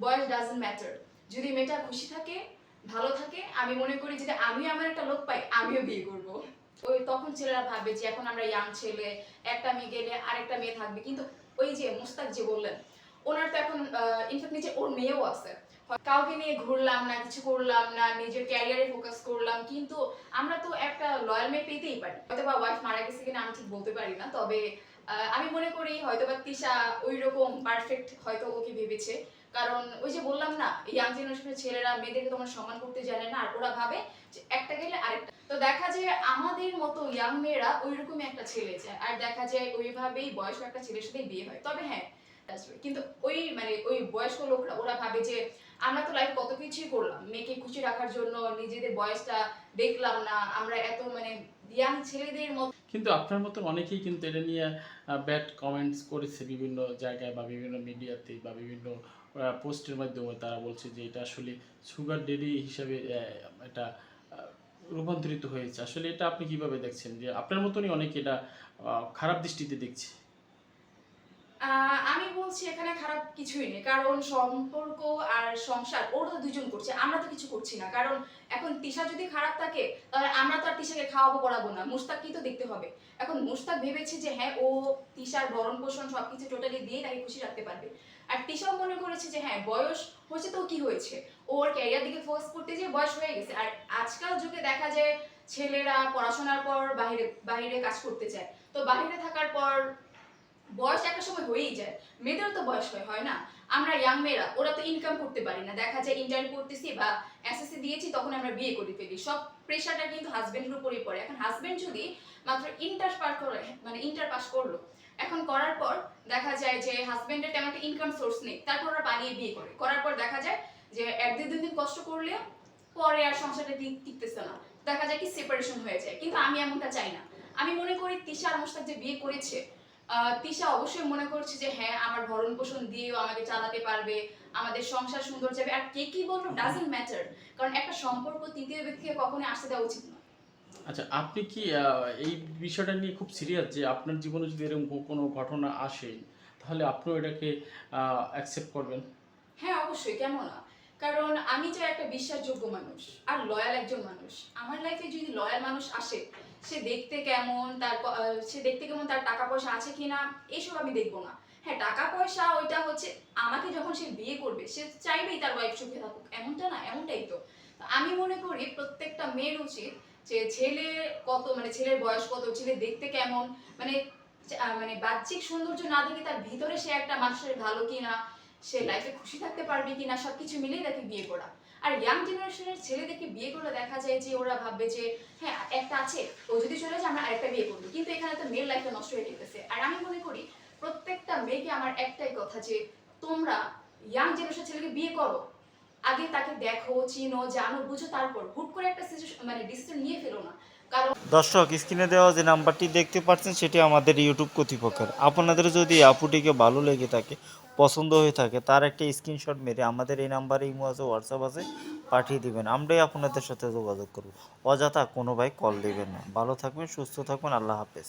বয়স doesn't matter. যদি মেয়েটা খুশি থাকে, ভালো থাকে, আমি মনে করি যদি আমি আমার একটা লোক পাই আমিও বিয়ে করব। ওই তখন ছেলেরা ভাবে যে এখন আমরা ইয়াং ছেলে, একটা মেয়ে গেলে আরেকটা মেয়ে থাকবে, কিন্তু ওই যে মুস্তাক যে বললেন, ওনার তো এখন ইনফ্যাক্ট নিচে ওর মেয়েও আছে। কাউকে নিয়ে ঘুরলাম না, কিছু করলাম না, নিজের ক্যারিয়ারে ফোকাস করলাম, কিন্তু আমরা তো একটা লয়াল মেয়ে পেতেই পারি। হয়তো বা ওয়াইফ মারা গেছে কিনা আমি ঠিক বলতে পারি না, তবে আমি মনে করি হয়তো বা তিশা ওই রকম পারফেক্ট হয়তো ওকে ভেবেছে। কারণ ওই যে বললাম না, ইয়াং জেনারেশনের ছেলেরা মেয়েদেরকে তোমার সম্মান করতে জানে না, আর ওরা ভাবে যে একটা গেলে আরেকটা। তো দেখা যায় আমাদের মতো ইয়াং মেয়েরা ওইরকমই একটা ছেলে চায়, আর দেখা যায় ওইভাবেই বয়স্ক একটা ছেলের সাথেই বিয়ে হয়। তবে হ্যাঁ, কিন্তু ওই মানে ওই বয়স্ক লোকরা ওরা ভাবে যে আমরা তো লাইফ কত কিছুই করলাম, মেয়েকে খুশি রাখার জন্য নিজেদের বয়সটা দেখলাম না, আমরা এত মানে ইয়াং ছেলেদের মতো। কিন্তু আপনার মতন অনেকেই কিন্তু এটা নিয়ে ব্যাড কমেন্টস করেছে বিভিন্ন জায়গায় বা বিভিন্ন মিডিয়াতে বা বিভিন্ন পোস্টের মাধ্যমে। তারা বলছে যে এটা আসলে সুগার ডেডি হিসাবে এটা রূপান্তরিত হয়েছে। আসলে এটা আপনি কিভাবে দেখছেন, যে আপনার মতনই অনেকে এটা খারাপ দৃষ্টিতে দেখছে? আমি বলছি এখানে খারাপ কিছুই নেই, কারণ সম্পর্ক আর সংসার ওরা তো দুজন করছে, আমরা তো কিছু করছি না। কারণ এখন তিশা যদি খারাপ থাকে তাহলে আমরা তো আর তিশাকে খাওয়াবো পড়াবো না, মুস্তাককেই তো দেখতে হবে। এখন মুস্তাক ভেবেছে যে হ্যাঁ ও তিশার ভরণ পোষণ সবকিছু টোটালি দিয়ে তাকে খুশি রাখতে পারবে, আর তিশাও মনে করেছে যে হ্যাঁ বয়স হয়েছে তো কি হয়েছে, ওর ক্যারিয়ার দিকে ফোকাস করতে যে বয়স হয়ে গেছে। আর আজকাল যুগে দেখা যায় ছেলেরা পড়াশোনার পর বাইরে বাইরে কাজ করতে চায়, তো বাইরে থাকার পর বয়স একটা সময় হয়েই যায়, মেয়েদেরও তো বয়স হয় না। আমরা ইয়াং মেয়েরা ওরা তো ইনকাম করতে পারি না, দেখা যায় ইন্টারভিউ করতেছি বা এসএসসি দিয়েছি তখন আমরা বিয়ে করে ফেলি, সব প্রেশারটা কিন্তু হাজবেন্ডের উপরেই পড়ে। এখন হাজবেন্ড যদি মাত্র ইন্টার পাস করে, মানে ইন্টার পাস করলো, এখন করার পর দেখা যায় যে হাজবেন্ডের তেমন একটা ইনকাম সোর্স নেই, তারপর ওরা পালিয়ে বিয়ে করে, করার পর দেখা যায় যে এক দুই দিন কষ্ট করলে পরে আর সংসারটা টিকতেছে না, দেখা যায় কি সেপারেশন হয়ে যায়। কিন্তু আমি এমনটা চাই না। আমি মনে করি তিশা আর মুস্তাক যে বিয়ে করেছে, তিশা অবশ্যই মনে করছে যে হ্যাঁ আমার ভরণ পোষণ দিয়েও আমাকে চালাতে পারবে, আমাদের সংসার সুন্দর যাবে, আর কে কি বললো ডাজন্ট ম্যাটার। কারণ একটা সম্পর্ক তৃতীয় ব্যক্তিকে কখনোই আসতে দেওয়া উচিত না। আচ্ছা, আপনি কি এই বিষয়টা নিয়ে খুব সিরিয়াস, যে আপনার জীবনে যদি এরকম কোনো ঘটনা আসে তাহলে আপনিও এটাকে অ্যাকসেপ্ট করবেন? হ্যাঁ অবশ্যই, কেন না। কারণ আমি চাই একটা বিশ্বাসযোগ্য মানুষ আর লয়াল একজন মানুষ। আমার লাইফে যদি লয়াল মানুষ আসে, সে দেখতে কেমন, সে দেখতে কেমন, তার টাকা পয়সা আছে কিনা, এসব আমি দেখবো না। হ্যাঁ টাকা পয়সা ওইটা হচ্ছে, আমাকে যখন সে বিয়ে করবে সে চাইবেই তার ওয়াইফ সুখে থাকুক, এমনটা না, এমনটাই তো। তো আমি মনে করি প্রত্যেকটা মেয়ের উচিত যে ছেলে কত, মানে ছেলের বয়স কত, ছেলে দেখতে কেমন, মানে মানে বাহ্যিক সৌন্দর্য না দেখে তার ভিতরে সে একটা মানুষের ভালো কিনা, সে লাইফে খুশি থাকতে পারবে কিনা, সবকিছু মিলেই তাকে বিয়ে করা। আর ইয়াং জেনারেশনের ছেলেদেরকে বিয়ে করলে দেখা যায় যে ওরা ভাববে যে হ্যাঁ একটা আছে, ও যদি চলে যায় আমরা আরেকটা বিয়ে করবো, কিন্তু এখানে তো মেয়ের লাইফটা নষ্ট হয়ে যেতেছে। আর আমি মনে করি প্রত্যেকটা মেয়েকে আমার একটাই কথা যে তোমরা ইয়াং জেনারেশন ছেলেকে বিয়ে করো, আগে তাকে দেখো, চিনো, জানো, বুঝো, তারপর হুট করে একটা মানে ডিসিশন নিয়ে ফেলো না। কারণ দর্শক, স্ক্রিনে দেওয়া যে নাম্বারটি দেখতে পাচ্ছেন সেটি আমাদের ইউটিউব কর্তৃপক্ষের। আপনাদের যদি আপুটিকে ভালো লেগে থাকে, পছন্দ হয়ে থাকে, তার একটা স্ক্রিনশট মেরে আমাদের এই নাম্বারে ইমো আছে, হোয়াটসঅ্যাপ আছে, পাঠিয়ে দিবেন। আমরাই আপনাদের সাথে যোগাযোগ করব। অযথা কোনো ভাই কল দিবেন না। ভালো থাকবেন, সুস্থ থাকবেন। আল্লাহ হাফেজ।